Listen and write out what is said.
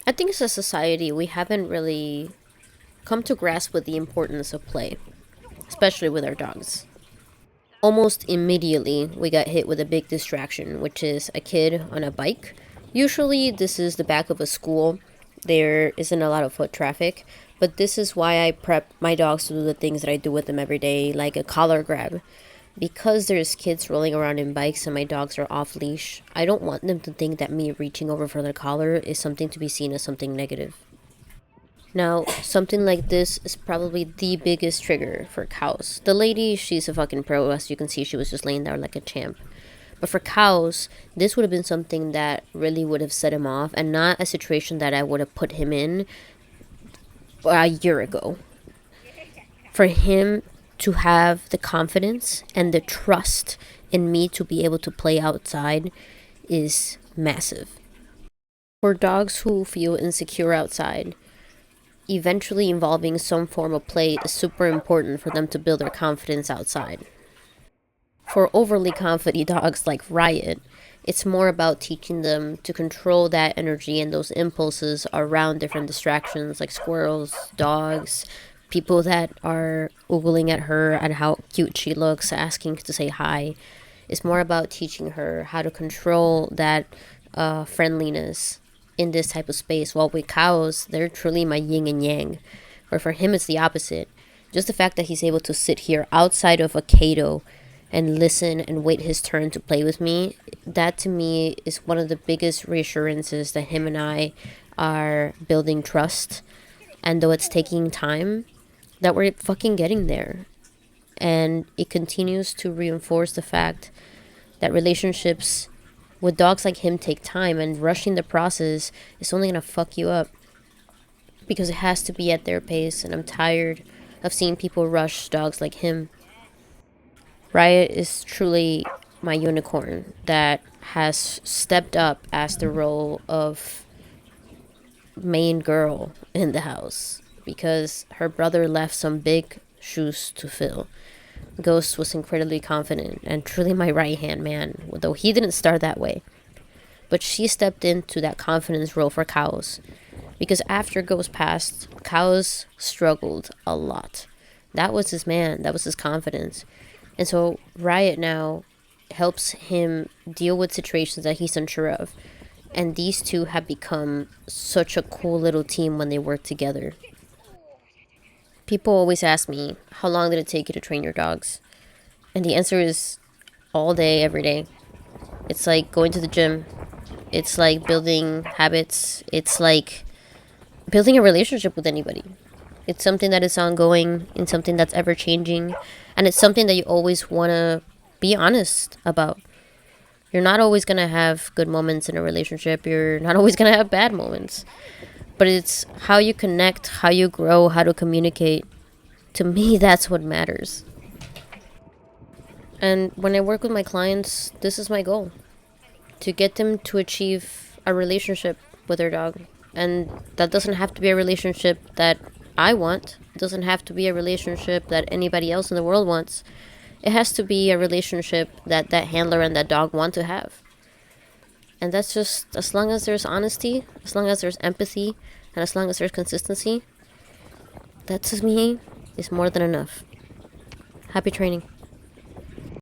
I think as a society, we haven't really come to grasp with the importance of play, especially with our dogs. Almost immediately, we got hit with a big distraction, which is a kid on a bike. Usually, this is the back of a school. There isn't a lot of foot traffic, but this is why I prep my dogs to do the things that I do with them every day, like a collar grab. Because there's kids rolling around in bikes and my dogs are off leash, I don't want them to think that me reaching over for their collar is something to be seen as something negative. Now, something like this is probably the biggest trigger for cows. The lady, she's a fucking pro. As you can see, she was just laying there like a champ. But for cows, this would have been something that really would have set him off, and not a situation that I would have put him in a year ago. For him to have the confidence and the trust in me to be able to play outside is massive. For dogs who feel insecure outside, eventually involving some form of play is super important for them to build their confidence outside. For overly confident dogs like Riot, it's more about teaching them to control that energy and those impulses around different distractions like squirrels, dogs, people that are oogling at her and how cute she looks, asking to say hi. It's more about teaching her how to control that friendliness in this type of space. While with cows, they're truly my yin and yang. Or for him, it's the opposite. Just the fact that he's able to sit here outside of a Cato and listen and wait his turn to play with me, that to me is one of the biggest reassurances that him and I are building trust. And though it's taking time, that we're fucking getting there. And it continues to reinforce the fact that relationships with dogs like him take time, and rushing the process is only gonna fuck you up because it has to be at their pace, and I'm tired of seeing people rush dogs like him. Riot is truly my unicorn that has stepped up as the role of main girl in the house because her brother left some big shoes to fill. Ghost was incredibly confident and truly my right hand man, though he didn't start that way. But she stepped into that confidence role for cows because after Ghost passed, cows struggled a lot. That was his man, that was his confidence. And so Riot now helps him deal with situations that he's unsure of. And these two have become such a cool little team when they work together. People always ask me, how long did it take you to train your dogs? And the answer is all day, every day. It's like going to the gym. It's like building habits. It's like building a relationship with anybody. It's something that is ongoing and something that's ever changing. And it's something that you always want to be honest about. You're not always going to have good moments in a relationship. You're not always going to have bad moments. But it's how you connect, how you grow, how to communicate. To me, that's what matters. And when I work with my clients, this is my goal. To get them to achieve a relationship with their dog. And that doesn't have to be a relationship that I want. It doesn't have to be a relationship that anybody else in the world wants. It has to be a relationship that that handler and that dog want to have. And that's just, as long as there's honesty, as long as there's empathy, and as long as there's consistency, that to me is more than enough. Happy training.